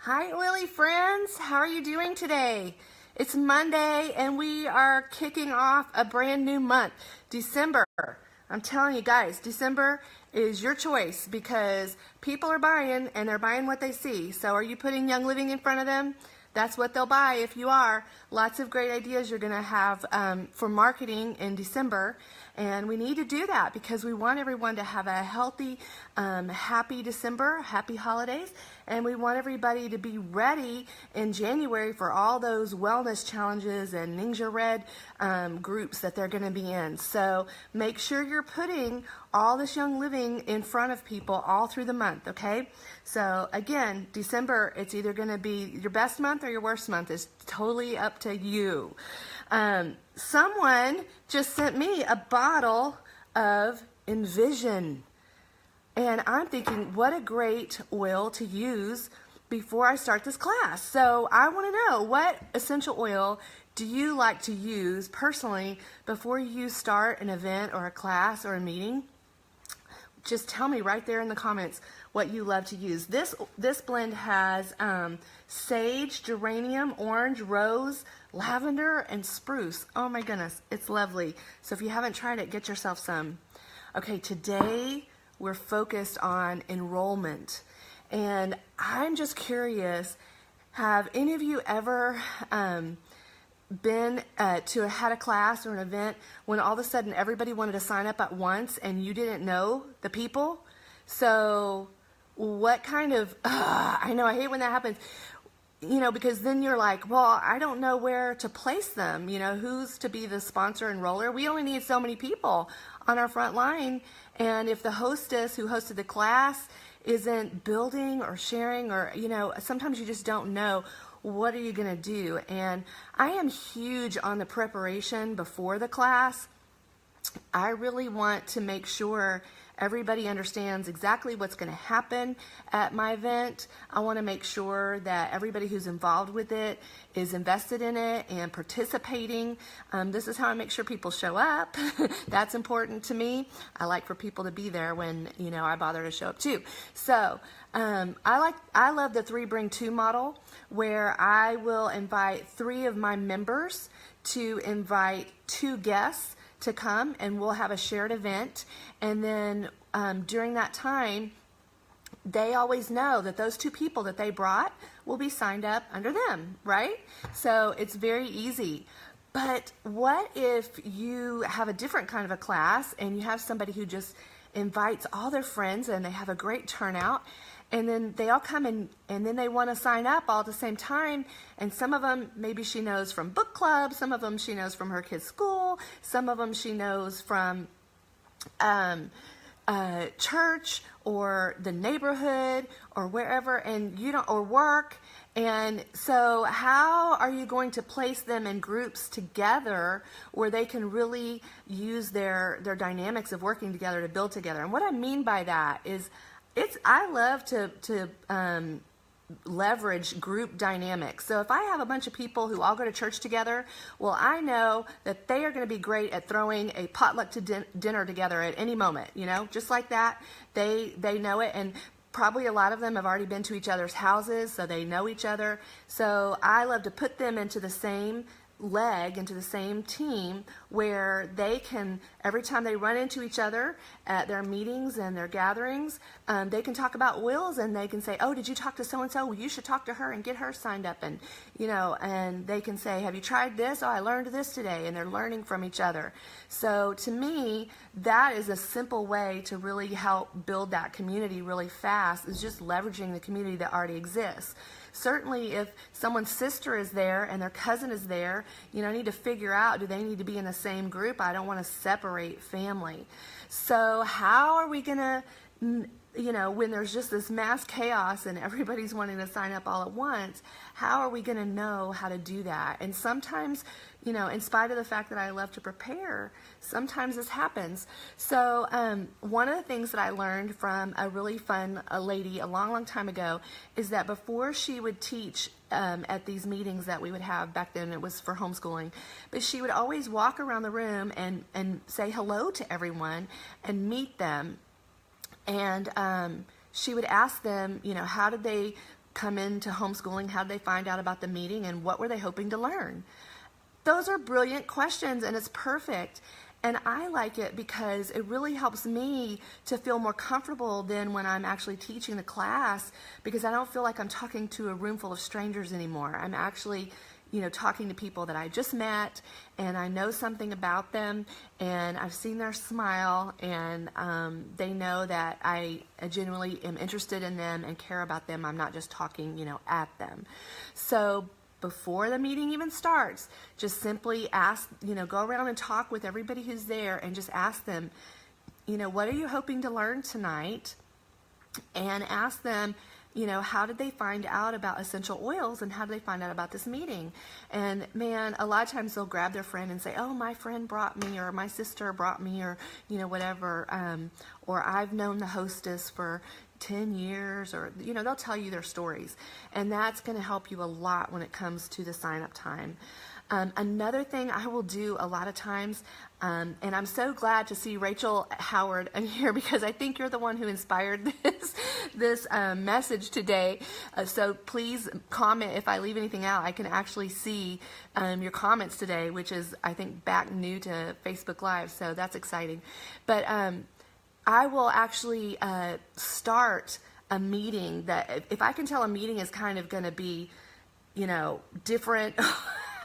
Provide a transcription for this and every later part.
Hi, oily friends. How are you doing today? It's Monday and we are kicking off a brand new month, December. I'm telling you guys, December is your choice because people are buying and they're buying what they see. So are you putting Young Living in front of them? That's what they'll buy if you are. Lots of great ideas you're going to have for marketing in December. And we need to do that because we want everyone to have a healthy, happy December, happy holidays. And we want everybody to be ready in January for all those wellness challenges and Ninja Red groups that they're going to be in. So make sure you're putting all this Young Living in front of people all through the month, okay? So again, December, it's either going to be your best month or your worst month. It's totally up to you. Someone just sent me a bottle of Envision. And I'm thinking, what a great oil to use before I start this class. So I want to know, what essential oil do you like to use personally before you start an event or a class or a meeting? Just tell me right there in the comments what you love to use. This blend has sage, geranium, orange, rose, lavender, and spruce. Oh my goodness, it's lovely. So if you haven't tried it, get yourself some. Okay, today we're focused on enrollment. And I'm just curious, have any of you ever been had a class or an event when all of a sudden everybody wanted to sign up at once and you didn't know the people? So what kind of, I know, I hate when that happens, you know, because then you're like, well, I don't know where to place them, you know, who's to be the sponsor enroller. We only need so many people on our front line, and if the hostess who hosted the class isn't building or sharing, or, you know, sometimes you just don't know what are you going to do. And I am huge on the preparation before the class. I really want to make sure everybody understands exactly what's going to happen at my event. I want to make sure that everybody who's involved with it is invested in it and participating. This is how I make sure people show up. That's important to me. I like for people to be there when, you know, I bother to show up too. So I love the 3 bring 2 model, where I will invite 3 of my members to invite 2 guests to come, and we'll have a shared event. And then during that time, they always know that those 2 people that they brought will be signed up under them, right? So it's very easy. But what if you have a different kind of a class and you have somebody who just invites all their friends and they have a great turnout, and then they all come in, and then they want to sign up all at the same time, and some of them maybe she knows from book club, some of them she knows from her kids' school, some of them she knows from church or the neighborhood or wherever, and you don't, or work. And so how are you going to place them in groups together where they can really use their dynamics of working together to build together? And what I mean by that is, I love to leverage group dynamics. So if I have a bunch of people who all go to church together, well, I know that they are going to be great at throwing a potluck to dinner together at any moment, you know, just like that. They know it, and probably a lot of them have already been to each other's houses, so they know each other. So I love to put them into the same leg, into the same team, where they can, every time they run into each other at their meetings and their gatherings, they can talk about wills, and they can say, oh, did you talk to so-and-so? Well, you should talk to her and get her signed up. And, you know, and they can say, have you tried this? Oh, I learned this today. And they're learning from each other. So to me, that is a simple way to really help build that community really fast, is just leveraging the community that already exists. Certainly if someone's sister is there and their cousin is there, you know, I need to figure out, do they need to be in the same group? I don't want to separate family. So how are we going to, you know, when there's just this mass chaos and everybody's wanting to sign up all at once, how are we going to know how to do that? And sometimes, you know, in spite of the fact that I love to prepare, sometimes this happens. So one of the things that I learned from a really fun lady a long time ago is that before she would teach at these meetings that we would have, back then it was for homeschooling, but she would always walk around the room and say hello to everyone and meet them. And she would ask them, you know, how did they come into homeschooling? How did they find out about the meeting, and what were they hoping to learn? Those are brilliant questions, and it's perfect. And I like it because it really helps me to feel more comfortable than when I'm actually teaching the class, because I don't feel like I'm talking to a room full of strangers anymore. I'm actually, talking to people that I just met, and I know something about them, and I've seen their smile, and they know that I genuinely am interested in them and care about them. I'm not just talking, at them. So before the meeting even starts, just simply ask, go around and talk with everybody who's there and just ask them, what are you hoping to learn tonight? And ask them, how did they find out about essential oils, and how did they find out about this meeting? And man, a lot of times they'll grab their friend and say, oh, my friend brought me, or my sister brought me, or, whatever, or I've known the hostess for 10 years, or, they'll tell you their stories. And that's going to help you a lot when it comes to the sign-up time. Another thing I will do a lot of times, and I'm so glad to see Rachel Howard in here, because I think you're the one who inspired this message today. So please comment if I leave anything out. I can actually see your comments today, which is, I think, back new to Facebook Live, so that's exciting. But I will actually start a meeting that, if I can tell a meeting is kind of going to be, different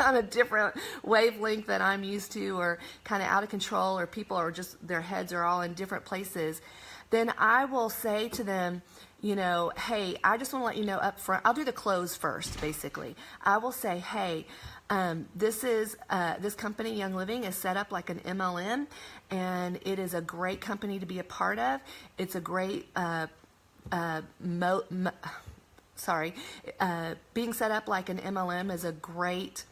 on a different wavelength that I'm used to, or kind of out of control, or people are just, their heads are all in different places, then I will say to them, hey, I just want to let you know up front, I'll do the close first, basically. I will say, hey, this company, Young Living, is set up like an MLM, and it is a great company to be a part of. It's a great being set up like an MLM is a great,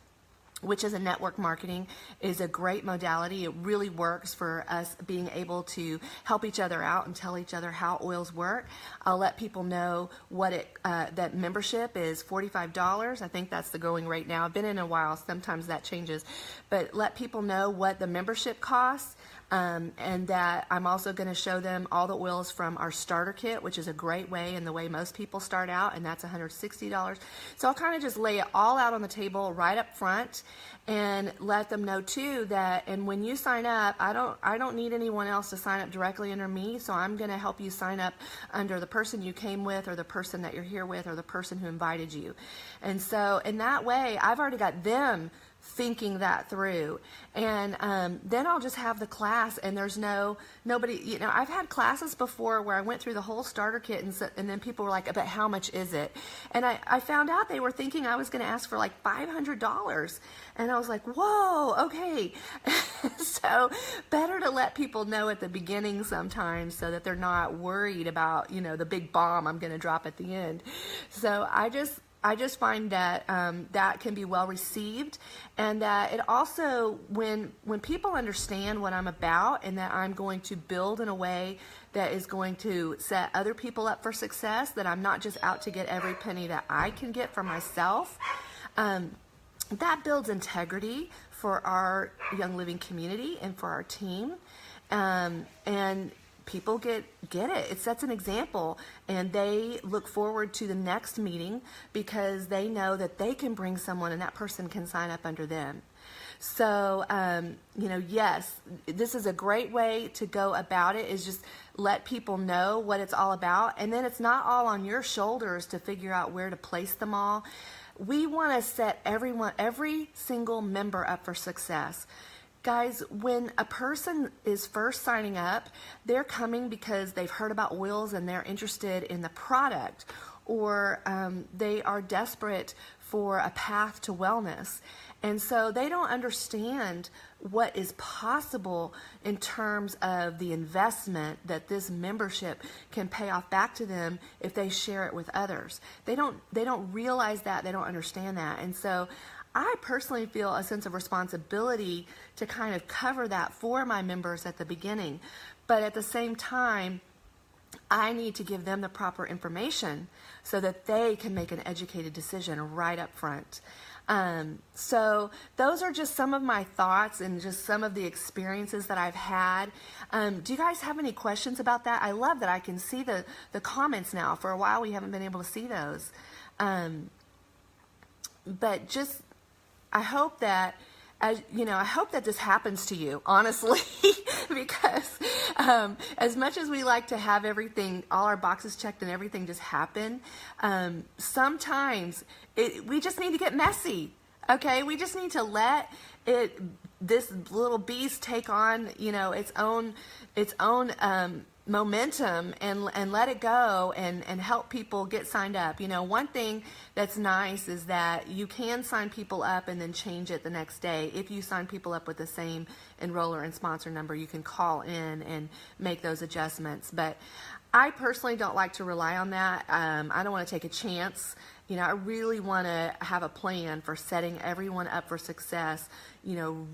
which is a network marketing, is a great modality. It really works for us being able to help each other out and tell each other how oils work. I'll let people know what that membership is $45. I think that's the going rate now. I've been in a while. Sometimes that changes. But let people know what the membership costs. And that I'm also going to show them all the oils from our starter kit, which is a great way, and the way most people start out, and that's $160. So I'll kind of just lay it all out on the table right up front, and let them know too that, and when you sign up, I don't need anyone else to sign up directly under me, so I'm going to help you sign up under the person you came with, or the person that you're here with, or the person who invited you. And so in that way, I've already got them thinking that through, and then I'll just have the class, and there's nobody, I've had classes before where I went through the whole starter kit, and then people were like, but how much is it? And I found out they were thinking I was going to ask for like $500, and I was like, whoa, okay. So better to let people know at the beginning sometimes, so that they're not worried about, the big bomb I'm going to drop at the end. So I just find that that can be well received, and that it also, when people understand what I'm about, and that I'm going to build in a way that is going to set other people up for success, that I'm not just out to get every penny that I can get for myself, that builds integrity for our Young Living community and for our team, and people get it. It sets an example, and they look forward to the next meeting, because they know that they can bring someone, and that person can sign up under them. So, yes, this is a great way to go about it, is just let people know what it's all about. And then it's not all on your shoulders to figure out where to place them all. We want to set every single member up for success. Guys, when a person is first signing up, they're coming because they've heard about oils and they're interested in the product, or they are desperate for a path to wellness. And so they don't understand what is possible in terms of the investment that this membership can pay off back to them if they share it with others. They don't realize that, they don't understand that. And so I personally feel a sense of responsibility to kind of cover that for my members at the beginning. But at the same time, I need to give them the proper information so that they can make an educated decision right up front. So those are just some of my thoughts and just some of the experiences that I've had. Do you guys have any questions about that? I love that I can see the comments now. For a while we haven't been able to see those. But just, I hope that, I hope that this happens to you, honestly, because as much as we like to have everything, all our boxes checked and everything just happen, sometimes we just need to get messy, okay? We just need to let this little beast take on, its own momentum and let it go and help people get signed up. One thing that's nice is that you can sign people up and then change it the next day. If you sign people up with the same enroller and sponsor number, you can call in and make those adjustments. But I personally don't like to rely on that. I don't want to take a chance. I really want to have a plan for setting everyone up for success,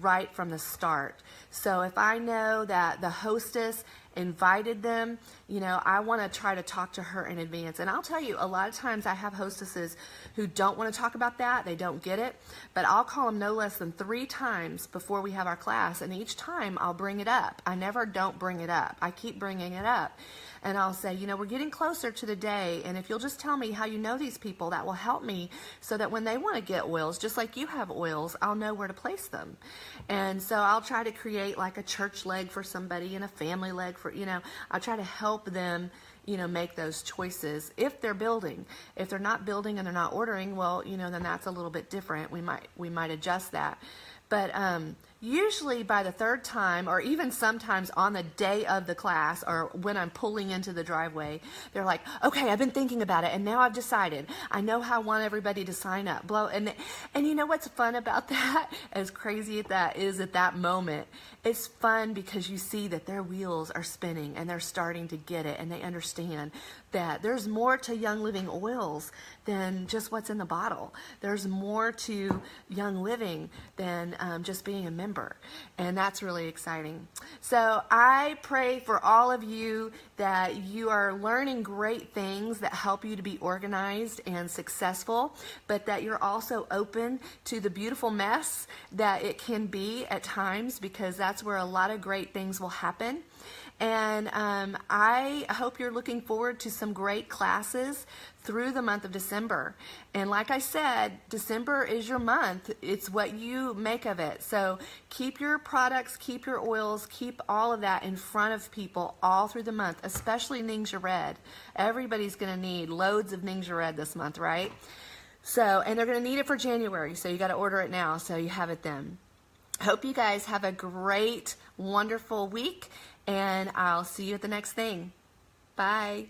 right from the start. So if I know that the hostess invited them, I want to try to talk to her in advance. And I'll tell you, a lot of times I have hostesses who don't want to talk about that. They don't get it. But I'll call them no less than 3 times before we have our class. And each time I'll bring it up. I never don't bring it up. I keep bringing it up. And I'll say, we're getting closer to the day, and if you'll just tell me how you know these people, that will help me so that when they want to get oils, just like you have oils, I'll know where to place them. And so I'll try to create like a church leg for somebody and a family leg for, I'll try to help them, make those choices if they're building. If they're not building and they're not ordering, well, then that's a little bit different. We might adjust that. But usually by the 3rd time, or even sometimes on the day of the class, or when I'm pulling into the driveway, they're like, okay, I've been thinking about it, and now I've decided. I know how I want everybody to sign up. And you know what's fun about that? As crazy as that is at that moment, it's fun because you see that their wheels are spinning, and they're starting to get it, and they understand that there's more to Young Living oils than just what's in the bottle. There's more to Young Living than just being a member, and that's really exciting. So I pray for all of you that you are learning great things that help you to be organized and successful, but that you're also open to the beautiful mess that it can be at times, because that's where a lot of great things will happen. And I hope you're looking forward to some great classes through the month of December. And like I said, December is your month. It's what you make of it. So keep your products, keep your oils, keep all of that in front of people all through the month, especially Ningxia Red. Everybody's going to need loads of Ningxia Red this month, right? So, and they're going to need it for January, so you got to order it now so you have it then. Hope you guys have a great, wonderful week, and I'll see you at the next thing. Bye.